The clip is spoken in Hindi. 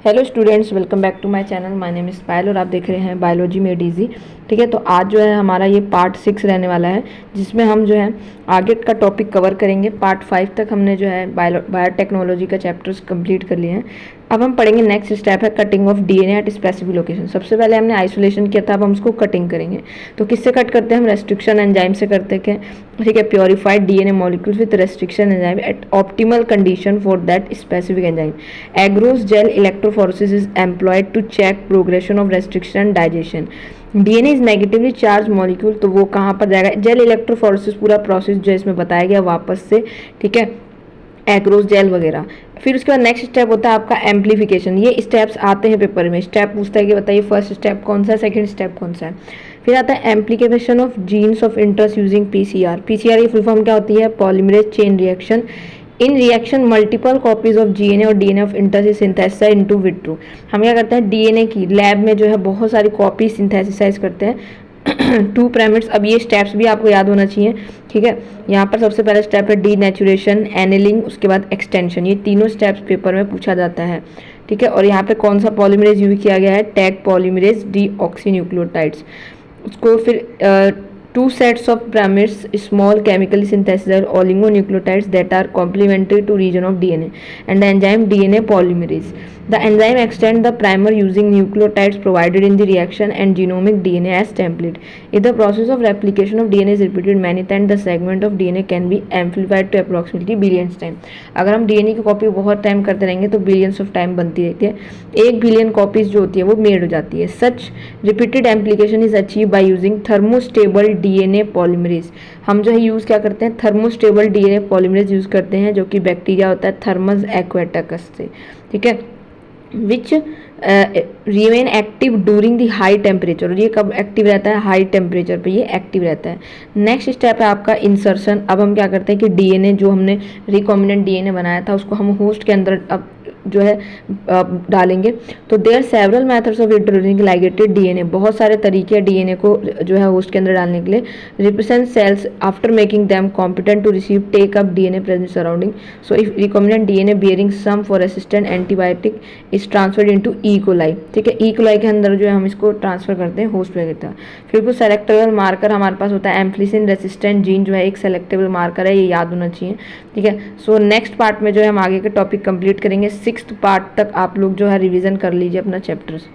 Hello students, welcome back to my channel. My name is Payal और आप देख रहे हैं बायोलॉजी मेड इजी। ठीक है, तो आज जो है हमारा ये पार्ट 6 रहने वाला है, जिसमें हम जो है आगे का टॉपिक कवर करेंगे। पार्ट 5 तक हमने जो है बायोटेक्नोलॉजी का चैप्टर्स कंप्लीट कर लिए हैं। अब हम पढ़ेंगे नेक्स्ट स्टेप है cutting of DNA at specific location. सबसे पहले हमने आइसोलेशन किया था, अब हम उसको कटिंग करेंगे। तो किससे कट करते हैं हम? रेस्ट्रिक्शन एंजाइम से करते हैं। ठीक है, purified DNA molecules with restriction enzyme at optimal condition for that specific enzyme. Agarose gel electrophoresis is employed to check progression of restriction and digestion. DNA is negatively charge molecule, तो वो कहाँ पर जाएगा? जेल इलेक्ट्रोफोरेसिस पूरा प्रोसेस जो इसमें बताया गया वापस से। ठीक है, एग्रोस जेल वगैरह। फिर उसके बाद नेक्स्ट स्टेप होता है आपका एम्प्लीफिकेशन। ये स्टेप्स आते हैं पेपर में, स्टेप पूछता है कि बताइए फर्स्ट स्टेप कौन सा है, सेकंड स्टेप कौन सा है। फिर आता है amplification of genes of interest using PCR. PCR की फुल फॉर्म क्या होती है? Polymerase chain reaction. In reaction multiple copies of GNA और DNA of interest is synthesised into vitro. हम क्या करते हैं? डीएनए की लैब में जो है बहुत सारी कॉपी सिंथेसाइज करते हैं। 2 पिरामिड्स। अब ये स्टेप्स भी आपको याद होना चाहिए। ठीक है, यहाँ पर सबसे पहला स्टेप है डीनेचुरेशन, एनिलिंग, उसके बाद एक्सटेंशन। ये तीनों स्टेप्स पेपर में पूछा जाता है। ठीक है, और यहाँ पे कौन सा पॉलीमरेज यूज किया गया है? Taq polymerase deoxynucleotides. उसको फिर 2 sets of pyramids, small chemically synthesized oligonucleotides that are complementary to region of DNA, and the enzyme DNA polymerase. The enzyme extends the primer using nucleotides provided in the reaction and genomic DNA as template. If the process of replication of DNA is repeated many times, the segment of DNA can be amplified to approximately billions time. अगर हम DNA की कॉपी बहुत टाइम करते रहेंगे तो बिलियंस ऑफ टाइम बनती रहती है। 1 बिलियन कॉपीज जो होती है वो मेड हो जाती है। Such repeated amplification is achieve by using thermostable DNA polymerase. हम जो है यूज़ क्या करते हैं? थर्मोस्टेबल डीएनए पॉलीमरेज यूज़ करते हैं, जो कि बैक्टीरिया होता है थर्मस एक्वेटकस से। ठीक है, which remain active during the high temperature. और ये कब एक्टिव रहता है? हाई टेम्परेचर पे ये एक्टिव रहता है। नेक्स्ट स्टेप है आपका इंसर्शन। अब हम क्या करते हैं कि डीएनए जो हमने रिकॉम्बिनेंट डीएनए बनाया था उसको हम होस्ट के अंदर अब जो है डालेंगे। तो there several methods of introducing ligated DNA. बहुत सारे तरीके हैं डीएनए को जो है होस्ट के अंदर डालने के लिए। Represent cells after making them competent to receive take up DNA present surrounding. So if recombinant DNA bearing some for resistant antibiotic is transferred into E coli. ठीक है, ई कोलाई के अंदर जो है हम इसको ट्रांसफर करते हैं होस्ट पे करता है। फिर कुछ सेलेक्टेबल मार्कर हमारे पास होता है। एम्प्लिसिन रेसिस्टेंट जीन जो है एक सेलेक्टेबल मार्कर है, ये याद होना चाहिए। ठीक है, सो नेक्स्ट पार्ट में जो है हम आगे के टॉपिक कंप्लीट करेंगे। 6th पार्ट तक आप लोग जो है रिवीजन कर लीजिए अपना चैप्टर्स।